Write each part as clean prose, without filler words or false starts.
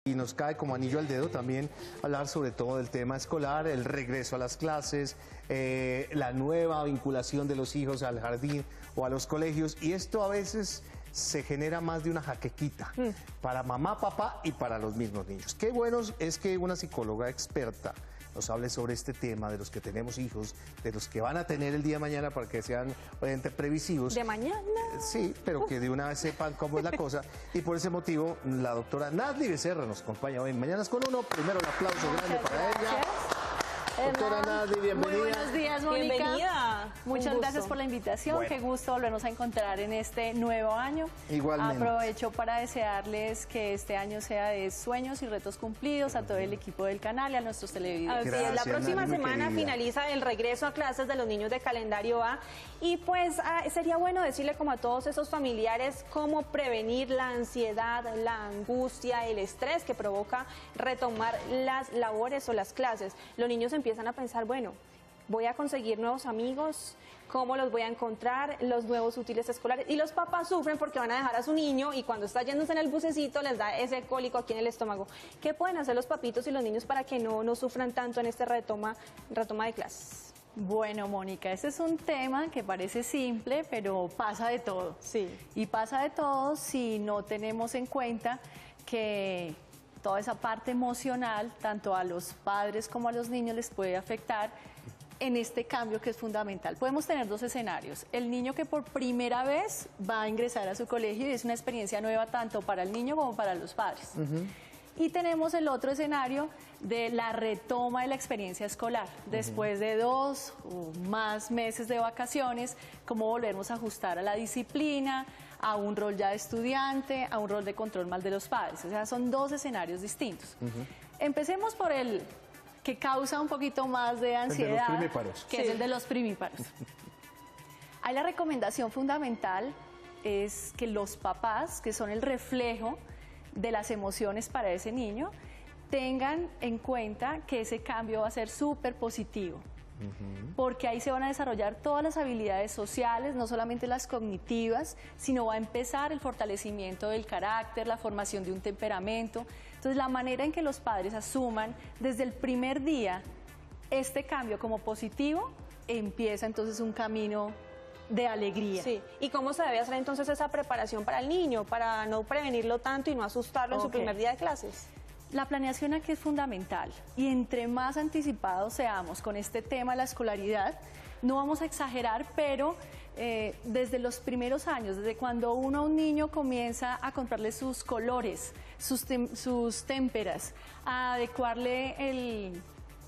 Y nos cae como anillo al dedo también hablar sobre todo del tema escolar, el regreso a las clases, la nueva vinculación de los hijos al jardín o a los colegios. Y esto a veces se genera más de una jaquequita para mamá, papá y para los mismos niños. Qué bueno es que una psicóloga experta nos hable sobre este tema de los que tenemos hijos, de los que van a tener el día de mañana para que sean obviamente previsivos. ¿De mañana? Sí, pero que de una vez sepan cómo es la cosa. Y por ese motivo, la doctora Nadly Becerra nos acompaña hoy en Mañanas con Uno. Primero, un aplauso grande para ella. Doctora Nadly, bienvenida. Muy buenos días, Mónica. Bienvenida. Muchas gracias por la invitación. Bueno. Qué gusto volvernos a encontrar en este nuevo año. Igualmente. Aprovecho para desearles que este año sea de sueños y retos cumplidos a todo el equipo del canal y a nuestros televidentes. Así es, la próxima Nadly, mi semana querida. finaliza el regreso a clases de los niños de calendario A y pues sería bueno decirle como a todos esos familiares cómo prevenir la ansiedad, la angustia, el estrés que provoca retomar las labores o las clases. Los niños empiezan a pensar, bueno, voy a conseguir nuevos amigos, cómo los voy a encontrar, los nuevos útiles escolares. Y los papás sufren porque van a dejar a su niño y cuando está yéndose en el bucecito les da ese cólico aquí en el estómago. ¿Qué pueden hacer los papitos y los niños para que no sufran tanto en este retoma de clases? Bueno, Mónica, ese es un tema que parece simple, pero pasa de todo. Sí. Y pasa de todo si no tenemos en cuenta que toda esa parte emocional, tanto a los padres como a los niños, les puede afectar en este cambio que es fundamental. Podemos tener dos escenarios. El niño que por primera vez va a ingresar a su colegio y es una experiencia nueva tanto para el niño como para los padres. Y tenemos el otro escenario de la retoma de la experiencia escolar. Después de 2 o más meses de vacaciones, cómo volvernos a ajustar a la disciplina, a un rol ya de estudiante, a un rol de control más de los padres. O sea, son dos escenarios distintos. Empecemos por el que causa un poquito más de ansiedad, primíparos. que es el de los primíparos. Ahí la recomendación fundamental es que los papás, que son el reflejo de las emociones para ese niño, tengan en cuenta que ese cambio va a ser súper positivo. Porque ahí se van a desarrollar todas las habilidades sociales, no solamente las cognitivas, sino va a empezar el fortalecimiento del carácter, la formación de un temperamento. Entonces, la manera en que los padres asuman desde el primer día este cambio como positivo, empieza entonces un camino de alegría. Sí, ¿y cómo se debe hacer entonces esa preparación para el niño, para no prevenirlo tanto y no asustarlo en su primer día de clases? La planeación aquí es fundamental y entre más anticipados seamos con este tema de la escolaridad, no vamos a exagerar, pero desde los primeros años, desde cuando un niño comienza a comprarle sus colores, sus témperas, a adecuarle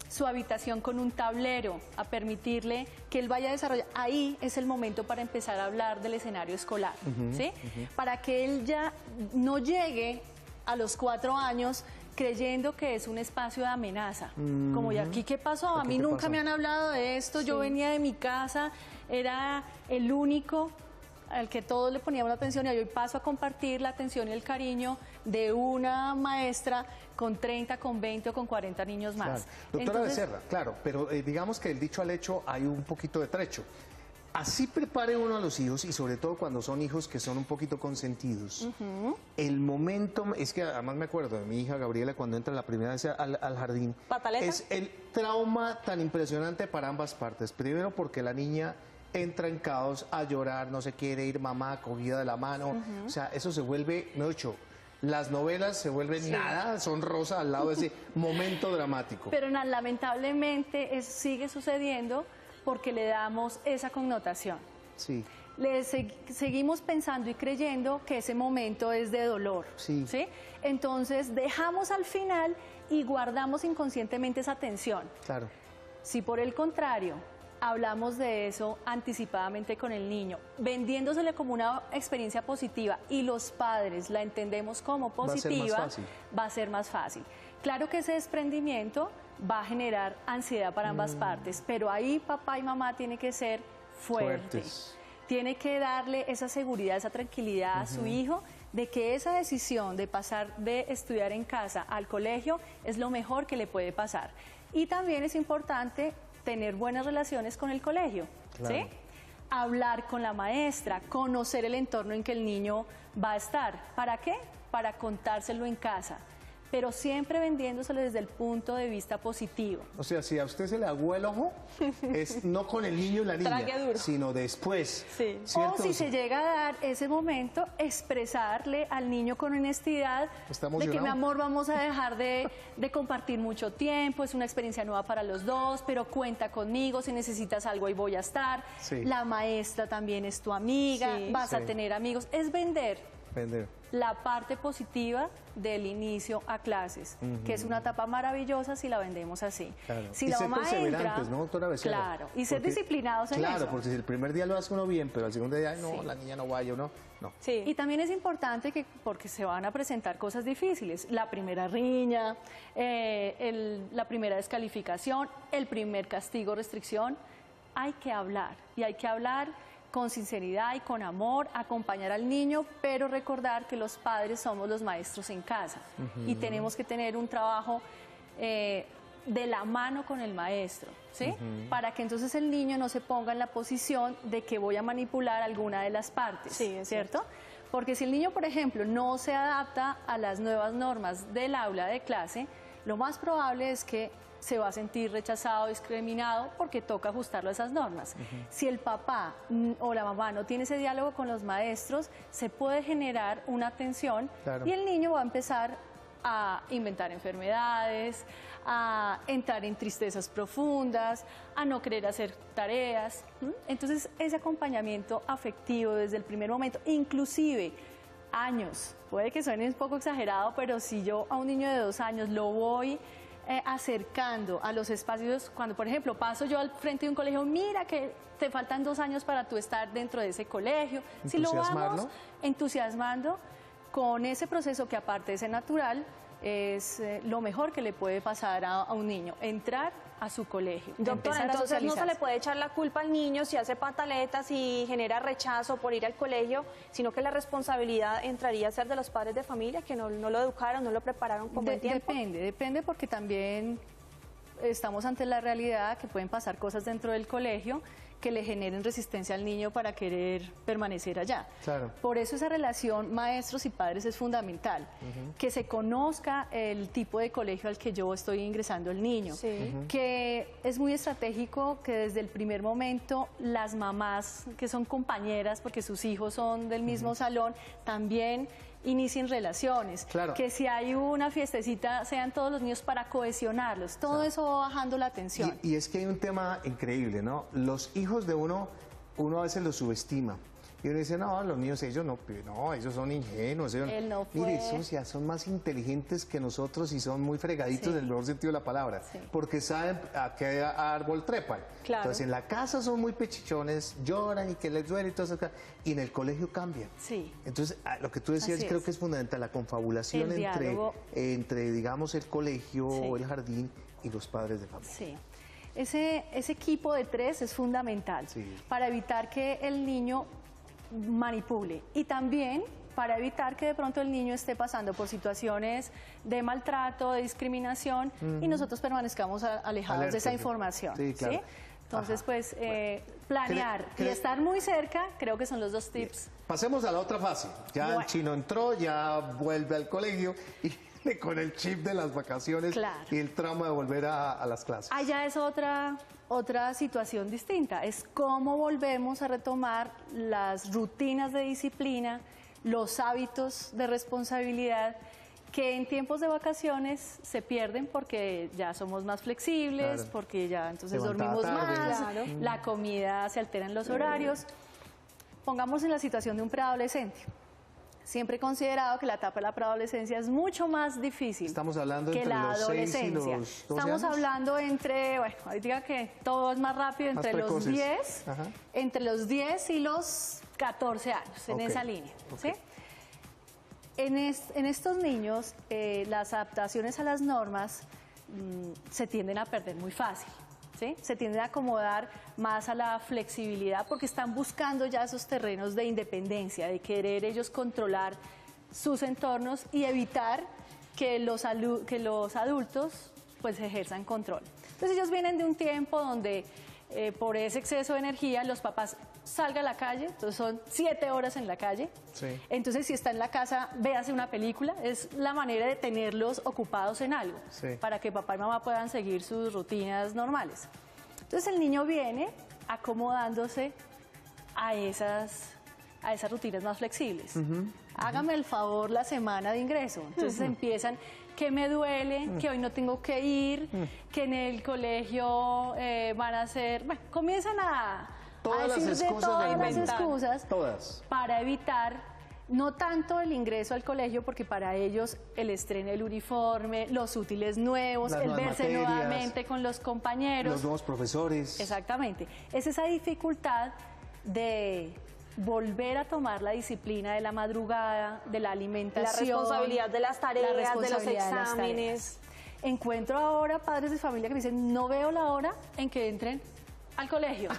su habitación con un tablero, a permitirle que él vaya a desarrollar, ahí es el momento para empezar a hablar del escenario escolar, ¿sí? Para que él ya no llegue a los 4 años creyendo que es un espacio de amenaza, como, ¿y aquí qué pasó? A mí nunca me han hablado de esto, yo venía de mi casa, era el único al que todos le poníamos la atención y hoy paso a compartir la atención y el cariño de una maestra con 30, con 20 o con 40 niños más. Claro. Doctora Becerra, claro, pero digamos que el dicho al hecho hay un poquito de trecho. Así prepare uno a los hijos y sobre todo cuando son hijos que son un poquito consentidos. El momento, es que además me acuerdo de mi hija Gabriela cuando entra la primera vez al jardín. ¿Pataleta? Es el trauma tan impresionante para ambas partes. Primero porque la niña entra en caos a llorar, no se quiere ir, mamá cogida de la mano. O sea, eso se vuelve, me he dicho, las novelas se vuelven nada, son rosa al lado de ese momento dramático. Pero lamentablemente sigue sucediendo porque le damos esa connotación. Sí. Seguimos pensando y creyendo que ese momento es de dolor. Sí. ¿Sí? Entonces dejamos al final y guardamos inconscientemente esa tensión. Claro. Si por el contrario hablamos de eso anticipadamente con el niño, vendiéndosele como una experiencia positiva y los padres la entendemos como positiva, va a ser más fácil. Claro que ese desprendimiento va a generar ansiedad para ambas partes, pero ahí papá y mamá tienen que ser fuertes. Tiene que darle esa seguridad, esa tranquilidad a su hijo de que esa decisión de pasar de estudiar en casa al colegio es lo mejor que le puede pasar. Y también es importante tener buenas relaciones con el colegio, ¿sí? Hablar con la maestra, conocer el entorno en que el niño va a estar. ¿Para qué? Para contárselo en casa. pero siempre vendiéndoselo desde el punto de vista positivo. O sea, si a usted se le aguó el ojo, es no con el niño y la niña, Trague duro. sino después. Sí. ¿cierto? O si se llega a dar ese momento, expresarle al niño con honestidad ¿Está de que, emocionado? mi amor, vamos a dejar de compartir mucho tiempo, es una experiencia nueva para los dos, pero cuenta conmigo, si necesitas algo ahí voy a estar. Sí. La maestra también es tu amiga, Sí. vas a Sí. tener amigos. Es vender Vender. la parte positiva del inicio a clases, que es una etapa maravillosa si la vendemos así. Claro. Si Y la ser mamá entra, perseverantes, ¿no, doctora Becerra? claro, y ser Porque- disciplinados en eso. Claro, porque si el primer día lo hace uno bien, pero al segundo día, "Ay, no, Sí. la niña no vaya, no, no. Sí. Y también es importante que, porque se van a presentar cosas difíciles, la primera riña, la primera descalificación, el primer castigo, restricción, hay que hablar, y hay que hablar con sinceridad y con amor, acompañar al niño, pero recordar que los padres somos los maestros en casa y tenemos que tener un trabajo de la mano con el maestro, ¿sí? Para que entonces el niño no se ponga en la posición de que voy a manipular alguna de las partes, Sí, es ¿cierto? Porque si el niño, por ejemplo, no se adapta a las nuevas normas del aula de clase, lo más probable es que se va a sentir rechazado, discriminado, porque toca ajustarlo a esas normas. Si el papá o la mamá no tiene ese diálogo con los maestros, se puede generar una tensión Claro. y el niño va a empezar a inventar enfermedades, a entrar en tristezas profundas, a no querer hacer tareas. Entonces, ese acompañamiento afectivo desde el primer momento, inclusive años, puede que suene un poco exagerado, pero si yo a un niño de 2 años lo voy acercando a los espacios, cuando por ejemplo paso yo al frente de un colegio, mira que te faltan 2 años para tú estar dentro de ese colegio, si lo vamos Entusiasmarlo. entusiasmando con ese proceso que aparte de ser natural, es lo mejor que le puede pasar a un niño, entrar a su colegio. Doctora, empezar a entonces no se le socializarse. puede echar la culpa al niño si hace pataletas y genera rechazo por ir al colegio, sino que la responsabilidad entraría a ser de los padres de familia que no lo educaron, no lo prepararon con buen tiempo. Depende porque también estamos ante la realidad que pueden pasar cosas dentro del colegio que le generen resistencia al niño para querer permanecer allá. Claro. Por eso esa relación maestros y padres es fundamental, que se conozca el tipo de colegio al que yo estoy ingresando el niño, Sí. que es muy estratégico que desde el primer momento las mamás que son compañeras, porque sus hijos son del mismo salón, también inicien relaciones, Claro. que si hay una fiestecita sean todos los niños para cohesionarlos, todo eso va bajando la tensión. Y es que hay un tema increíble, ¿no? Los hijos de uno a veces los subestima. Y uno dice, no, los niños, ellos no, ellos son ingenuos. Él no Mire, fue. Sucia, son más inteligentes que nosotros y son muy fregaditos Sí. en el mejor sentido de la palabra. Sí. Porque saben a qué árbol trepan. Claro. Entonces, en la casa son muy pechichones, lloran y que les duele y todo eso. Y en el colegio cambian. Sí. Entonces, lo que tú decías Así creo es. que es fundamental, la confabulación El diálogo. entre, digamos, el colegio Sí. o el jardín y los padres de familia. Sí. Ese equipo de 3 es fundamental Sí. para evitar que el niño manipule y también para evitar que de pronto el niño esté pasando por situaciones de maltrato, de discriminación y nosotros permanezcamos alejados Alerta, de esa sí. información. Sí, claro. Entonces, Ajá. pues, planear y estar muy cerca, creo que son los 2 tips. Pasemos a la otra fase. Ya el Bueno. chino entró, ya vuelve al colegio y con el chip de las vacaciones Claro. y el trauma de volver a las clases. Allá es otra situación distinta, es cómo volvemos a retomar las rutinas de disciplina, los hábitos de responsabilidad que en tiempos de vacaciones se pierden porque ya somos más flexibles, Claro. porque ya entonces Levantaba dormimos tarde. más, Claro. la comida se altera en los horarios. Pongamos en la situación de un preadolescente. Siempre he considerado que la etapa de la preadolescencia es mucho más difícil Estamos hablando que entre la los 6 y adolescencia. los 12 Estamos años. hablando entre, bueno, ahorita diga que todo es más rápido, Más entre los precoces. 10, Ajá. entre los 10 y los 14 años, en Ok, esa línea. ok. ¿Sí? En estos niños, las adaptaciones a las normas se tienden a perder muy fácil. ¿Sí? Se tienden a acomodar más a la flexibilidad porque están buscando ya esos terrenos de independencia, de querer ellos controlar sus entornos y evitar que los adultos pues ejerzan control. Entonces ellos vienen de un tiempo donde por ese exceso de energía, los papás salgan a la calle, entonces son 7 horas en la calle. Sí. Entonces, si está en la casa, véase una película, es la manera de tenerlos ocupados en algo, Sí. para que papá y mamá puedan seguir sus rutinas normales. Entonces, el niño viene acomodándose a esas rutinas más flexibles. Hágame el favor la semana de ingreso. Entonces empiezan, que me duele, que hoy no tengo que ir, que en el colegio van a hacer... Bueno, comienzan a Todas las decir de excusas todas del las mundo. excusas Todas. para evitar no tanto el ingreso al colegio, porque para ellos el estreno del uniforme, los útiles nuevos, Las el nuevas verse materias, nuevamente con los compañeros. Los nuevos profesores. Exactamente. Es esa dificultad de volver a tomar la disciplina de la madrugada, de la alimentación. La responsabilidad de las tareas, la de los responsabilidad de las exámenes. tareas. Encuentro ahora padres de familia que me dicen, no veo la hora en que entren al colegio.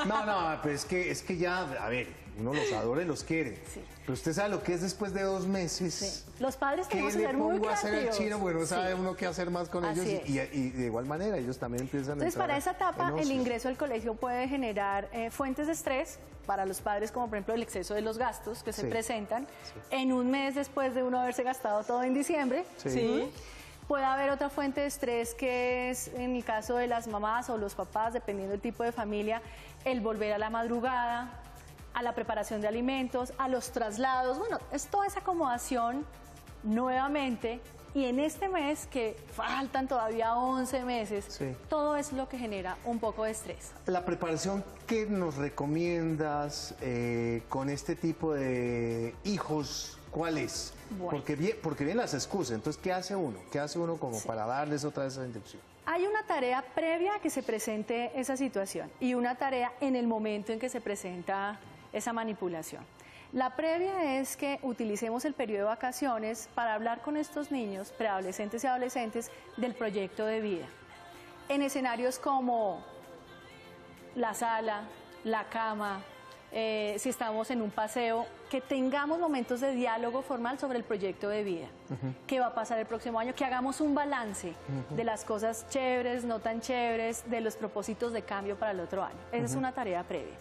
No, pues es que ya, a ver, uno los adora y los quiere. Sí. Pero usted sabe lo que es después de 2 meses. Sí. Los padres ¿Qué tenemos que le ser muy pongo a hacer el creativos. chino? Bueno, Sí. sabe uno qué hacer más con Así ellos es. y de igual manera ellos también empiezan a Entonces, entrar para esa etapa, en el ocio. ingreso al colegio puede generar fuentes de estrés para los padres, como por ejemplo el exceso de los gastos que se Sí. presentan en un mes después de uno haberse gastado todo en diciembre. Sí. Puede haber otra fuente de estrés que es, en el caso de las mamás o los papás, dependiendo del tipo de familia, el volver a la madrugada, a la preparación de alimentos, a los traslados. Bueno, es toda esa acomodación nuevamente. Y en este mes, que faltan todavía 11 meses, Sí. todo es lo que genera un poco de estrés. La preparación que nos recomiendas con este tipo de hijos, ¿cuál es? Bueno. Porque vienen las excusas, entonces ¿qué hace uno? ¿Qué hace uno como para darles otra vez esa inducción? Hay una tarea previa a que se presente esa situación y una tarea en el momento en que se presenta esa manipulación. La previa es que utilicemos el periodo de vacaciones para hablar con estos niños, preadolescentes y adolescentes, del proyecto de vida. En escenarios como la sala, la cama, si estamos en un paseo, que tengamos momentos de diálogo formal sobre el proyecto de vida. ¿Qué va a pasar el próximo año? Que hagamos un balance de las cosas chéveres, no tan chéveres, de los propósitos de cambio para el otro año. Esa es una tarea previa.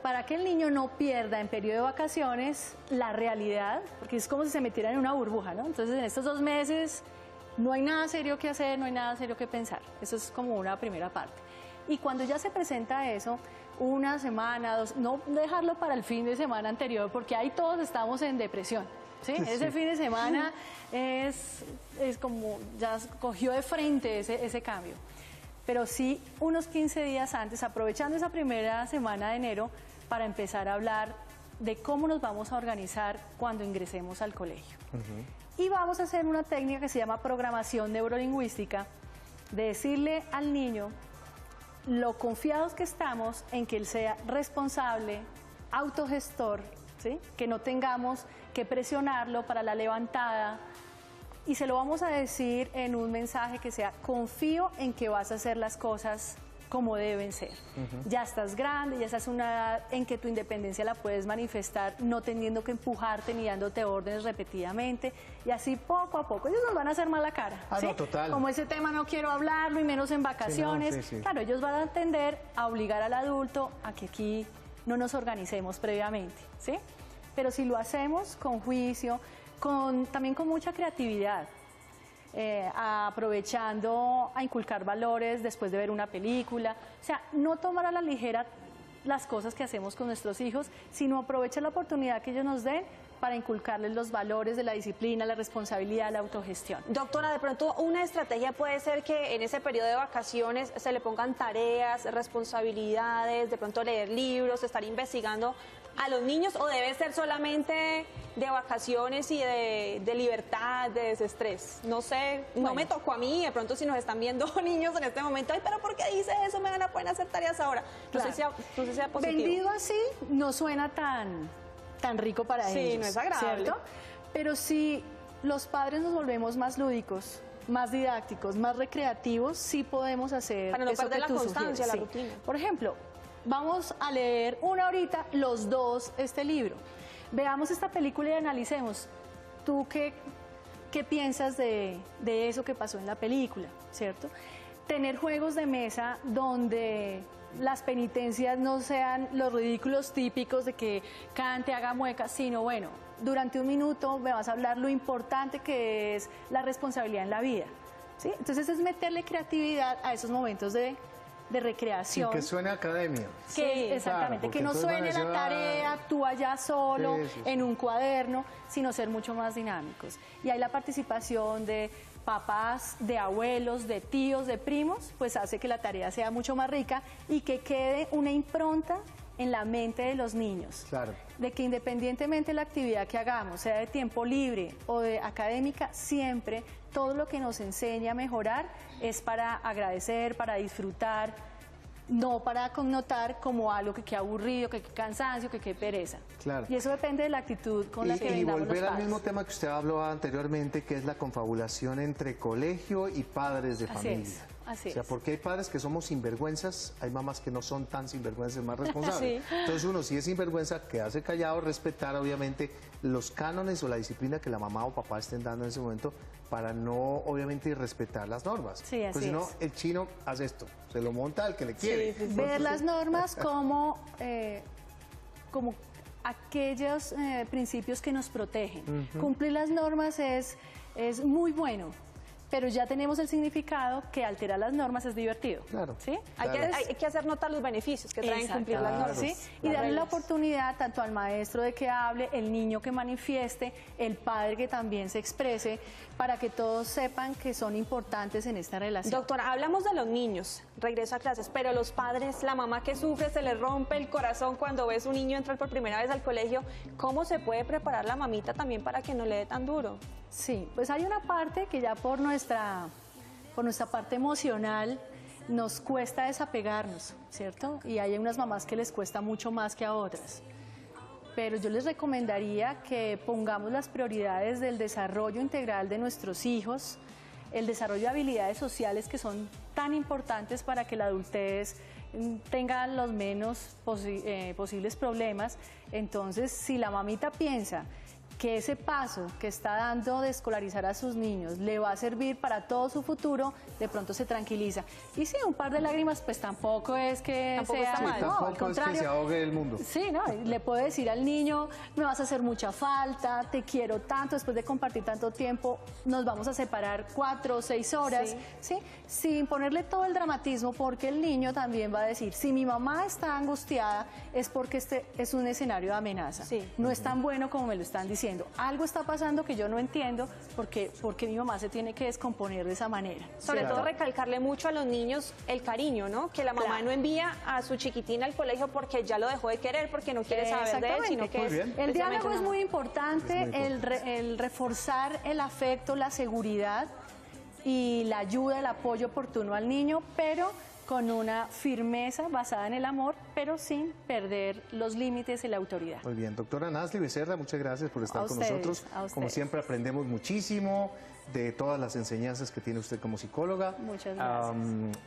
Para que el niño no pierda en periodo de vacaciones la realidad, porque es como si se metiera en una burbuja, ¿no? Entonces, en estos 2 meses no hay nada serio que hacer, no hay nada serio que pensar. Eso es como una primera parte. Y cuando ya se presenta eso, 1 semana, 2, no dejarlo para el fin de semana anterior, porque ahí todos estamos en depresión, ¿sí? Ese fin de semana es como ya cogió de frente ese cambio. Pero sí, unos 15 días antes, aprovechando esa primera semana de enero, para empezar a hablar de cómo nos vamos a organizar cuando ingresemos al colegio. Y vamos a hacer una técnica que se llama programación neurolingüística, de decirle al niño lo confiados que estamos en que él sea responsable, autogestor, ¿sí? Que no tengamos que presionarlo para la levantada. Y se lo vamos a decir en un mensaje que sea: confío en que vas a hacer las cosas como deben ser. Ya estás grande, ya estás en una edad en que tu independencia la puedes manifestar, no teniendo que empujarte ni dándote órdenes repetidamente, y así poco a poco. Ellos nos van a hacer mala cara. Ah, ¿sí? no, total. Como ese tema no quiero hablarlo, y menos en vacaciones. Sí, sí. Claro, ellos van a tender a obligar al adulto a que aquí no nos organicemos previamente, ¿sí? Pero si lo hacemos con juicio, también con mucha creatividad, aprovechando a inculcar valores después de ver una película, o sea, no tomar a la ligera las cosas que hacemos con nuestros hijos, sino aprovechar la oportunidad que ellos nos den para inculcarles los valores de la disciplina, la responsabilidad, la autogestión. Doctora, de pronto una estrategia puede ser que en ese periodo de vacaciones se le pongan tareas, responsabilidades, de pronto leer libros, estar investigando a los niños, o debe ser solamente de vacaciones y de libertad, de desestrés. No sé, no me tocó a mí, de pronto si nos están viendo niños en este momento, ay, pero ¿por qué dice eso? Me van a poder hacer tareas ahora. No sé si sea positivo. Vendido así no suena tan rico para ellos. Sí, no es agradable. ¿Cierto? Pero si los padres nos volvemos más lúdicos, más didácticos, más recreativos, sí podemos hacer para no eso perder que la tú constancia, sugieres. la rutina. Por ejemplo, vamos a leer 1 horita los 2 este libro. Veamos esta película y analicemos. ¿Tú qué piensas de eso que pasó en la película? ¿Cierto? tener juegos de mesa donde las penitencias no sean los ridículos típicos de que cante, haga muecas, sino bueno, durante un minuto me vas a hablar lo importante que es la responsabilidad en la vida, ¿sí? Entonces es meterle creatividad a esos momentos de recreación. Sin que suene a academia. Exactamente, Claro, que no suene la tarea, tú allá solo, en un cuaderno, sino ser mucho más dinámicos. Y ahí la participación de papás, de abuelos, de tíos, de primos, pues hace que la tarea sea mucho más rica y que quede una impronta en la mente de los niños. Claro. De que independientemente de la actividad que hagamos, sea de tiempo libre o de académica, siempre todo lo que nos enseña a mejorar es para agradecer, para disfrutar, no para connotar como algo que quede aburrido, que quede cansancio, que quede pereza. Claro. Y eso depende de la actitud con la que vendamos los volver al padres. mismo tema que usted habló anteriormente, que es la confabulación entre colegio y padres de familia. Así o sea, es. porque hay padres que somos sinvergüenzas, hay mamás que no son tan sinvergüenzas, más responsables. Entonces uno, si es sinvergüenza, quedarse callado, respetar obviamente los cánones o la disciplina que la mamá o papá estén dando en ese momento para no, obviamente, respetar las normas. Sí, así pues si no, es. el chino hace esto, se lo monta al que le quiere. Ver las normas como aquellos principios que nos protegen. Cumplir las normas es muy bueno, pero ya tenemos el significado que alterar las normas es divertido. Claro. ¿Sí? Hay que hacer notar los beneficios que traen cumplir las normas. ¿Sí? Y darle la oportunidad tanto al maestro de que hable, el niño que manifieste, el padre que también se exprese, para que todos sepan que son importantes en esta relación. Doctora, hablamos de los niños, regreso a clases, pero los padres, la mamá que sufre, se le rompe el corazón cuando ves un niño entrar por primera vez al colegio, ¿cómo se puede preparar la mamita también para que no le dé tan duro? Sí, pues hay una parte que ya por nuestra parte emocional nos cuesta desapegarnos, ¿cierto? Y hay unas mamás que les cuesta mucho más que a otras. Pero yo les recomendaría que pongamos las prioridades del desarrollo integral de nuestros hijos, el desarrollo de habilidades sociales que son tan importantes para que la adultez tenga los menos posibles problemas. Entonces, si la mamita piensa que ese paso que está dando de escolarizar a sus niños le va a servir para todo su futuro, de pronto se tranquiliza. Y sí, un par de lágrimas, pues tampoco es que Tampoco sea está mal. no, al Tampoco es que contrario. se ahogue el mundo. Sí, ¿no? Le puedo decir al niño, me vas a hacer mucha falta, te quiero tanto, después de compartir tanto tiempo, nos vamos a separar 4 o 6 horas, ¿sí? Sin ponerle todo el dramatismo, porque el niño también va a decir, si mi mamá está angustiada, es porque este es un escenario de amenaza. No es tan bueno como me lo están diciendo. Algo está pasando que yo no entiendo porque mi mamá se tiene que descomponer de esa manera. Sobre todo recalcarle mucho a los niños el cariño, ¿no? Que la mamá no envía a su chiquitín al colegio porque ya lo dejó de querer, porque no quiere saber de él, sino que el diálogo es muy importante, el reforzar el afecto, la seguridad y la ayuda, el apoyo oportuno al niño, pero con una firmeza basada en el amor, pero sin perder los límites y la autoridad. Muy bien, doctora Nasli Becerra, muchas gracias por estar con nosotros. Como siempre, aprendemos muchísimo de todas las enseñanzas que tiene usted como psicóloga. Muchas gracias.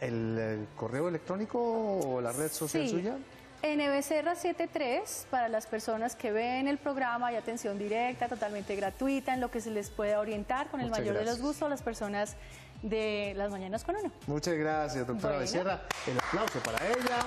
¿El correo electrónico o la red social suya? nbecerra73 para las personas que ven el programa, hay atención directa, totalmente gratuita, en lo que se les pueda orientar con el mayor de los gustos a las personas de Las Mañanas con Uno. Muchas gracias, doctora Becerra. El aplauso para ella.